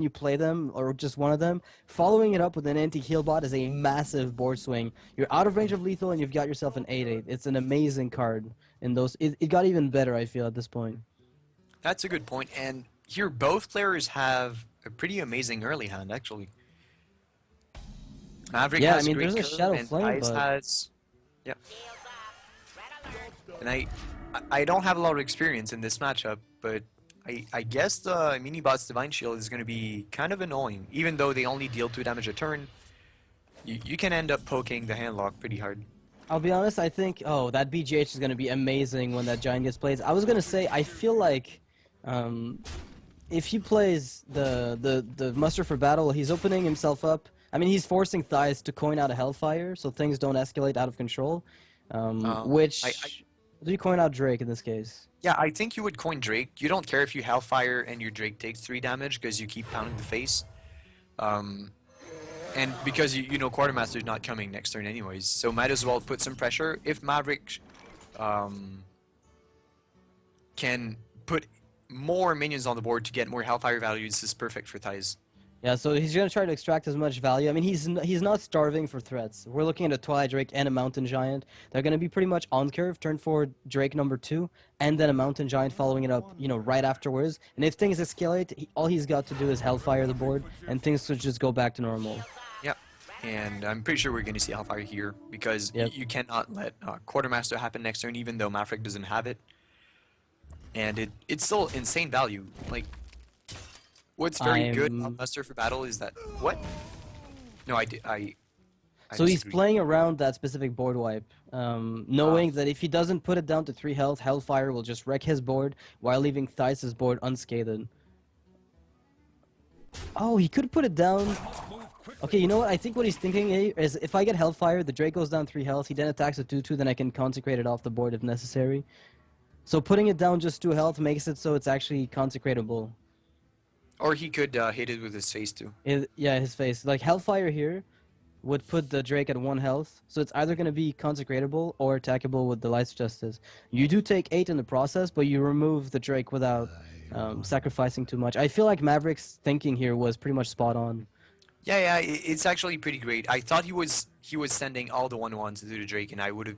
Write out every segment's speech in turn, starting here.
you play them, or just one of them, following it up with an anti-heal bot is a massive board swing. You're out of range of lethal, and you've got yourself an 8/8. It's an amazing card. In those, it got even better, I feel, at this point. That's a good point. And here, both players have a pretty amazing early hand, actually. Maverick Yeah, I has a mean, great there's a curve, Shadow and Flame, Thijs but has... Yeah. And I don't have a lot of experience in this matchup, but I guess the mini-bot's Divine Shield is going to be kind of annoying. Even though they only deal 2 damage a turn, you can end up poking the handlock pretty hard. I'll be honest, I think, oh, that BGH is going to be amazing when that Giant gets played. I was going to say, I feel like if he plays the Muster for Battle, he's opening himself up. I mean, he's forcing Thijs to coin out a Hellfire, so things don't escalate out of control. Which... Do you coin out Drake in this case? Yeah, I think you would coin Drake. You don't care if you Hellfire and your Drake takes 3 damage because you keep pounding the face. And because you know Quartermaster's not coming next turn anyways, so might as well put some pressure. If Maverick can put more minions on the board to get more Hellfire value, this is perfect for Thijs. Yeah, so he's going to try to extract as much value. I mean, he's not starving for threats. We're looking at a Twilight Drake and a Mountain Giant. They're going to be pretty much on curve, turn 4 Drake number 2, and then a Mountain Giant following it up, you know, right afterwards. And if things escalate, all he's got to do is Hellfire the board, and things should just go back to normal. Yep, and I'm pretty sure we're going to see Hellfire here, because you cannot let Quartermaster happen next turn, even though Maverick doesn't have it. And it's still insane value. Like, what's very good on Muster for Battle is that... What? No, I so he's playing around that specific board wipe, knowing that if he doesn't put it down to 3 health, Hellfire will just wreck his board while leaving Thijs' board unscathed. Oh, he could put it down... Okay, you know what? I think what he's thinking is if I get Hellfire, the Drake goes down 3 health, he then attacks a 2/2, then I can consecrate it off the board if necessary. So putting it down just 2 health makes it so it's actually consecratable. Or he could hit it with his face too. Yeah, his face. Like, Hellfire here would put the Drake at 1 health, so it's either going to be consecratable or attackable with the Light's Justice. You do take 8 in the process, but you remove the Drake without sacrificing too much. I feel like Maverick's thinking here was pretty much spot on. Yeah, it's actually pretty great. I thought he was sending all the 1/1s to the Drake, and I would have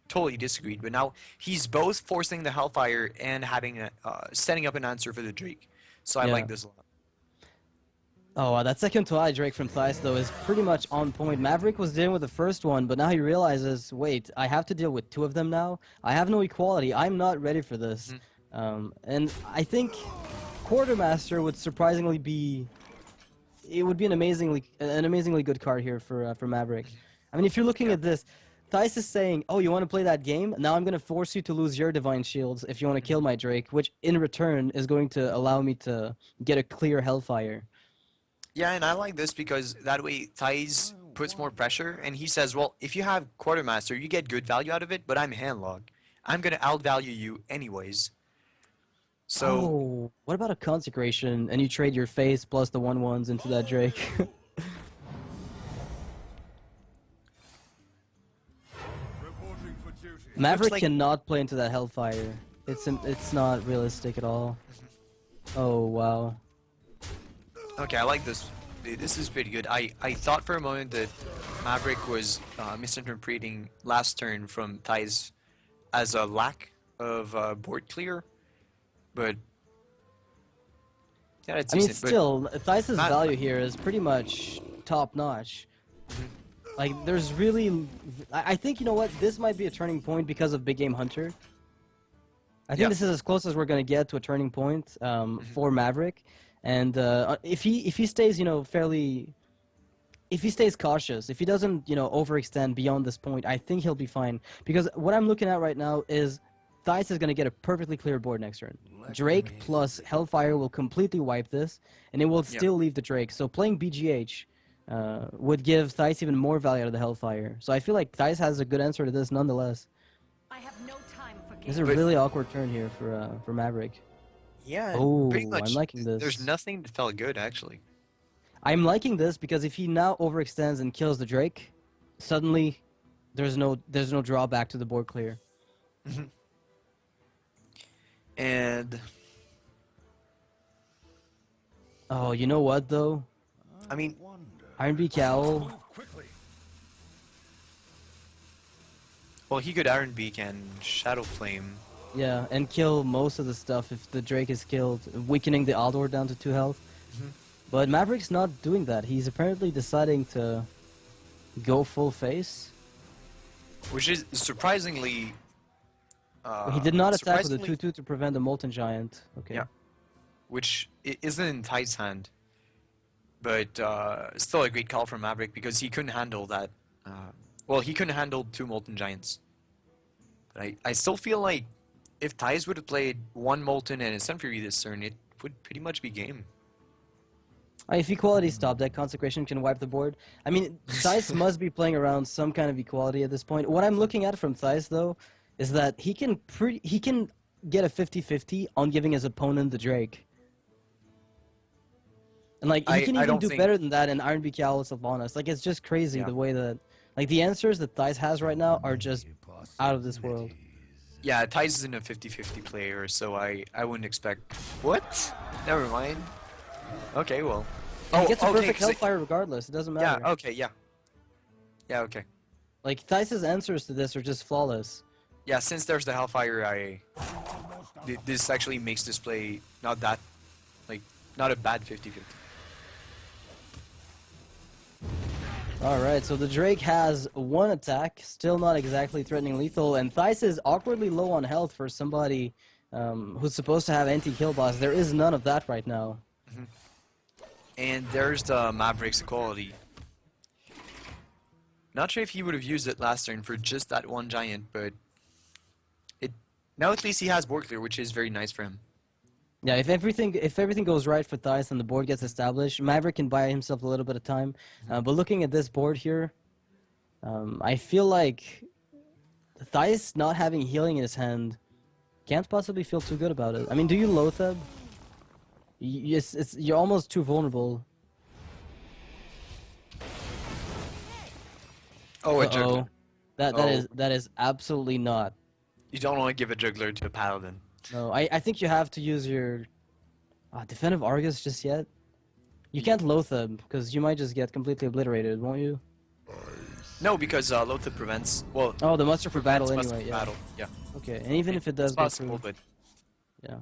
totally disagreed. But now he's both forcing the Hellfire and having setting up an answer for the Drake. So I like this a lot. Oh, that second Twilight Drake from Thijs, though, is pretty much on point. Maverick was dealing with the first one, but now he realizes, wait, I have to deal with 2 of them now? I have no equality. I'm not ready for this. And I think Quartermaster would surprisingly be... It would be an amazingly good card here for Maverick. I mean, if you're looking at this, Thijs is saying, oh, you want to play that game? Now I'm going to force you to lose your Divine Shields if you want to kill my Drake, which in return is going to allow me to get a clear Hellfire. Yeah, and I like this because that way Thijs puts more pressure, and he says, well, if you have Quartermaster, you get good value out of it, but I'm handlog. I'm going to outvalue you anyways. So, oh, what about a Consecration, and you trade your face plus the 1/1s into that Drake? Maverick cannot play into that Hellfire. It's not realistic at all. Oh, wow. Okay, I like this. This is pretty good. I thought for a moment that Maverick was misinterpreting last turn from Thijs as a lack of board clear, but yeah, it's decent. Still, Thijs' value here is pretty much top-notch. Like, there's really... I think, you know what, this might be a turning point because of Big Game Hunter. I think this is as close as we're going to get to a turning point for Maverick. And if he stays, you know, if he stays cautious, if he doesn't, you know, overextend beyond this point, I think he'll be fine. Because what I'm looking at right now is Thijs is going to get a perfectly clear board next turn. Drake plus Hellfire will completely wipe this, and it will still leave the Drake. So playing BGH would give Thijs even more value out of the Hellfire. So I feel like Thijs has a good answer to this nonetheless. I have no time for this is a really awkward turn here for Maverick. Yeah, oh, pretty much. I'm liking this. There's nothing that felt good, actually. I'm liking this because if he now overextends and kills the Drake, suddenly there's no drawback to the board clear. And Oh, you know what though? I mean, Iron Beak Owl. well, he could Iron Beak and Shadow Flame. Yeah, and kill most of the stuff if the Drake is killed, weakening the Aldor down to 2 health. But Maverick's not doing that. He's apparently deciding to go full face. Which is surprisingly... He did not attack with a surprisingly, 2-2 to prevent the Molten Giant. Okay. Yeah. Which isn't in Ty's hand. But still a great call from Maverick because he couldn't handle that. Well, he couldn't handle 2 Molten Giants. But I still feel like if Ty's would have played 1 Molten and a Sun Fury this turn, it would pretty much be game. If equality stopped, that Consecration can wipe the board. I mean, Thijs must be playing around some kind of equality at this point. What I'm looking at from Thijs, though, is that he can get a 50-50 on giving his opponent the Drake. And like he can even do better than that in Iron Beak Owl Sylvanas. Like it's just crazy the way that like the answers that Thijs has right now are just out of this world. Yeah, Ty's isn't a 50-50 player, so I wouldn't expect... What? Never mind. Okay, well... He gets a perfect Hellfire regardless, it doesn't matter. Yeah, okay, yeah. Yeah, okay. Like, Thijs' answers to this are just flawless. Yeah, since there's the Hellfire, this actually makes this play not that... Like, not a bad 50-50. Alright, so the Drake has 1 attack, still not exactly threatening lethal, and Thijs is awkwardly low on health for somebody who's supposed to have anti-kill boss. There is none of that right now. And there's the Maverick's equality. Not sure if he would have used it last turn for just that 1 giant, but now at least he has board clear, which is very nice for him. Yeah, if everything goes right for Thijs and the board gets established, Maverick can buy himself a little bit of time. But looking at this board here, I feel like Thijs not having healing in his hand can't possibly feel too good about it. I mean, do you Lotheb? You're almost too vulnerable. Oh, a juggler. That is absolutely not. You don't want to give a juggler to a paladin. No, I think you have to use your Defensive Argus just yet. You can't Lotheb because you might just get completely obliterated, won't you? No, because Lotheb prevents. Well. Oh, the muster for battle anyway. Yeah. Battle. Yeah. Okay, and even if it does it's possible, but yeah.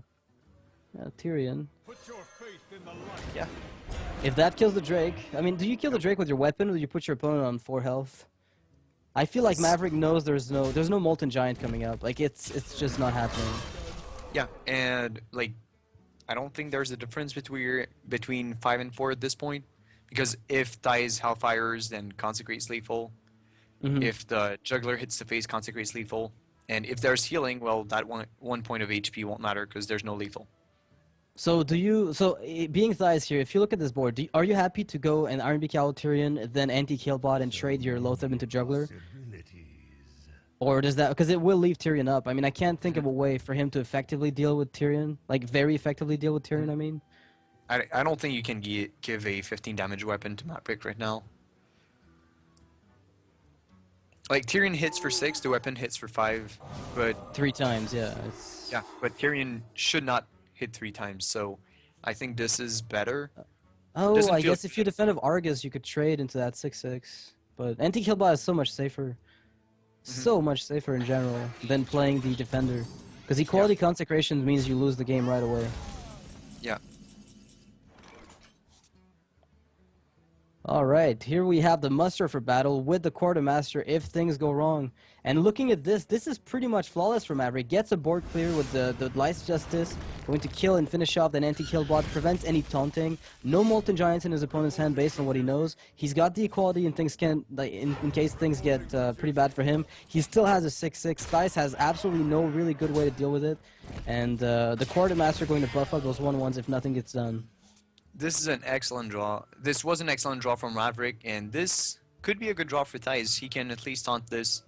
Tyrion. Put your faith in the light. Yeah. If that kills the Drake, I mean, do you kill the Drake with your weapon, or do you put your opponent on 4 health? I feel like Maverick knows there's no Molten Giant coming up. Like it's just not happening. Yeah, and like, I don't think there's a difference between 5 and 4 at this point, because if Thijs Hellfires, then Consecrate's lethal. If the juggler hits the face, Consecrate's lethal. And if there's healing, well, that one point of HP won't matter because there's no lethal. So being Thijs here, if you look at this board, are you happy to go and Iron Beak Owl Tyrion, then anti-kill bot and trade your Lotheb into juggler? Or does that, because it will leave Tyrion up. I mean, I can't think of a way for him to effectively deal with Tyrion, like very effectively deal with Tyrion, I mean. I don't think you can give a 15 damage weapon to Maverick right now. Like, Tyrion hits for 6, the weapon hits for 5, but... 3 times, yeah. Yeah, but Tyrion should not hit 3 times, so I think this is better. Oh, I guess if you Defensive Argus, you could trade into that 6/6. But anti-kill bot is so much safer. So much safer in general than playing the Defender. Because equality consecration means you lose the game right away. Yeah. Alright, here we have the muster for battle with the Quartermaster if things go wrong. And looking at this is pretty much flawless for Maverick. Gets a board clear with the Lice Justice, going to kill and finish off that anti-kill bot, prevents any taunting. No Molten Giants in his opponent's hand based on what he knows. He's got the equality and things can, like, in case things get pretty bad for him. He still has a 6/6. Thijs has absolutely no really good way to deal with it. And the Quartermaster going to buff up those 1/1s if nothing gets done. This is an excellent draw. This was an excellent draw from Maverick, and this could be a good draw for Thijs. He can at least taunt this.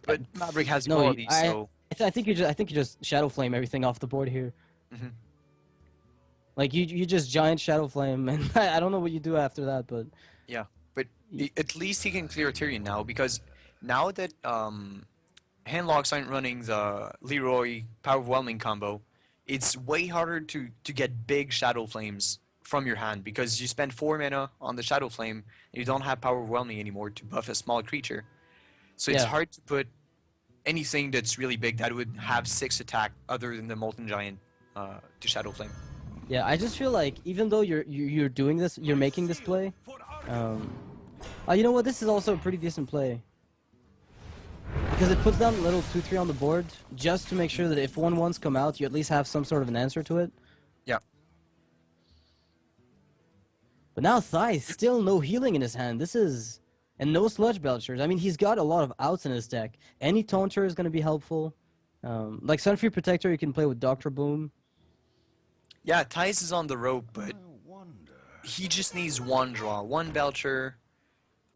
But Maverick has equality, so... I think you just Shadow Flame everything off the board here. Like, you just giant Shadow Flame, and I don't know what you do after that, but... Yeah, but at least he can clear Tyrion now, because now that Handlocks aren't running the Leroy Power Overwhelming combo, it's way harder to get big Shadow Flames from your hand because you spend 4 mana on the Shadow Flame and you don't have Power Overwhelming anymore to buff a small creature. So it's Yeah. hard to put anything that's really big that would have 6 attack other than the Molten Giant to Shadow Flame. Yeah, I just feel like even though you're doing this, you're making this play. You know what? This is also a pretty decent play because it puts down a little 2/3 on the board just to make sure that if 1/1s come out, you at least have some sort of an answer to it. Yeah. But now Thijs, still no healing in his hand. This is... And no Sludge Belchers. I mean, he's got a lot of outs in his deck. Any Taunter is going to be helpful. Like Sunfury Protector, you can play with Dr. Boom. Yeah, Thijs is on the rope, but he just needs one draw. One Belcher,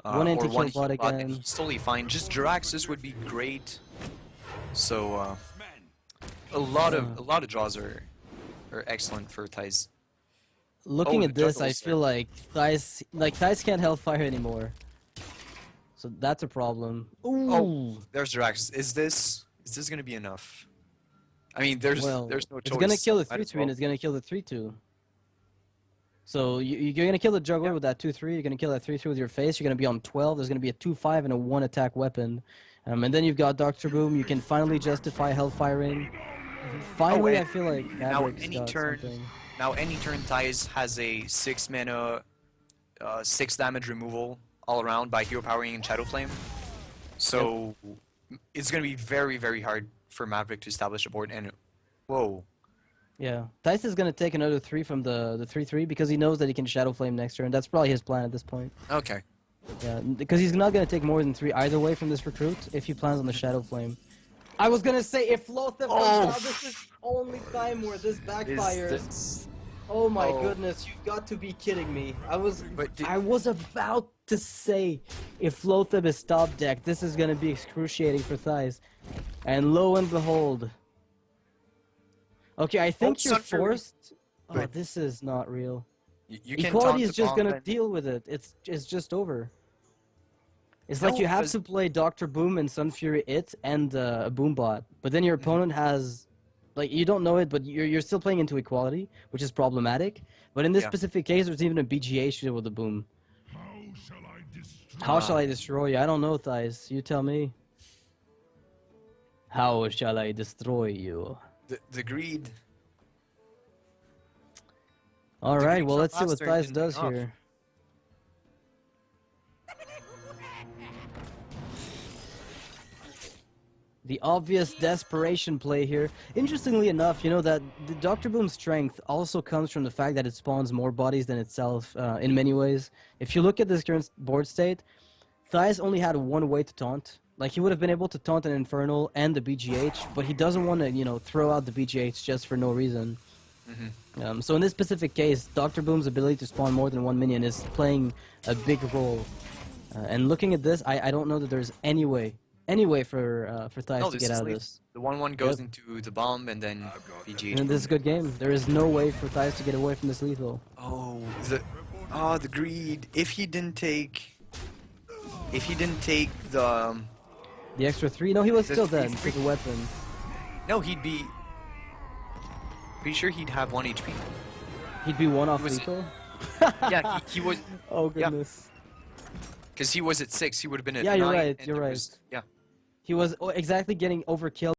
One or anti-kill one bot heal bot, and again. he's totally fine. Just Jiraxis would be great. So, a lot of draws are excellent for Thijs. Looking Oh, at the this, I juggles feel like Thijs can't Hellfire anymore. So that's a problem. Ooh. Oh, there's Jiraxis. Is this gonna be enough? I mean, there's no choice. It's gonna kill the Might 3/3 as well. and it's gonna kill the 3/2. So you're gonna kill the Juggler with that 2/3. You're gonna kill that 3/3 with your face. You're gonna be on 12. There's gonna be a 2/5 and a 1 attack weapon. And then you've got Dr. Boom. You can finally justify Hellfiring. Finally, I feel like Maverick's got something. Now any turn Thijs has a 6 mana, 6 damage removal all around by Hero Powering and Shadow Flame. So it's gonna be very, very hard for Maverick to establish a board. And whoa, Yeah, Thijs is gonna take another 3 from the 3/3 because he knows that he can Shadow Flame next turn. That's probably his plan at this point. okay. Yeah, because he's not gonna take more than 3 either way from this recruit if he plans on the Shadow Flame. I was gonna say if Lothar comes out, this is only time where this backfires. Oh my goodness, you've got to be kidding me. I was about to say if Lothar is top deck, this is gonna be excruciating for Thijs. And lo and behold. Okay, I think you're forced. Oh, But- this is not real. You can Equality taunt is the just bomb gonna and- deal with it. It's just over. It's like No, you have because- to play Dr. Boom and Sunfury and a Boombot, but then your opponent has, like, you don't know it, but you're still playing into equality, which is problematic. But in this specific case, there's even a BGH with the Boom. How shall I destroy you? I don't know, Thijs. You tell me. How shall I destroy you? The greed. All right, well, from let's see what last turn Thijs didn't does pay off. here. The obvious desperation play here. Interestingly enough, you know that the Dr. Boom's strength also comes from the fact that it spawns more bodies than itself in many ways. If you look at this current board state, Thijs only had one way to taunt. Like, he would have been able to taunt an Infernal and the BGH, but he doesn't want to, you know, throw out the BGH just for no reason. So in this specific case, Dr. Boom's ability to spawn more than one minion is playing a big role. And looking at this, I don't know that there's any way for Thijs to get out of this. The 1/1 goes into the bomb and then BGH. And this is a good game. There is no way for Thijs to get away from this lethal. Oh, the greed. If he didn't take the The extra 3? No, he was The still three- dead with the weapon. no, he'd be pretty sure he'd have 1 HP. He'd be 1 off was- lethal? Yeah, he was, Oh goodness. because he was at 6. He would have been at Yeah, 9. you're right, and you're there right. was- yeah. He was exactly getting overkill.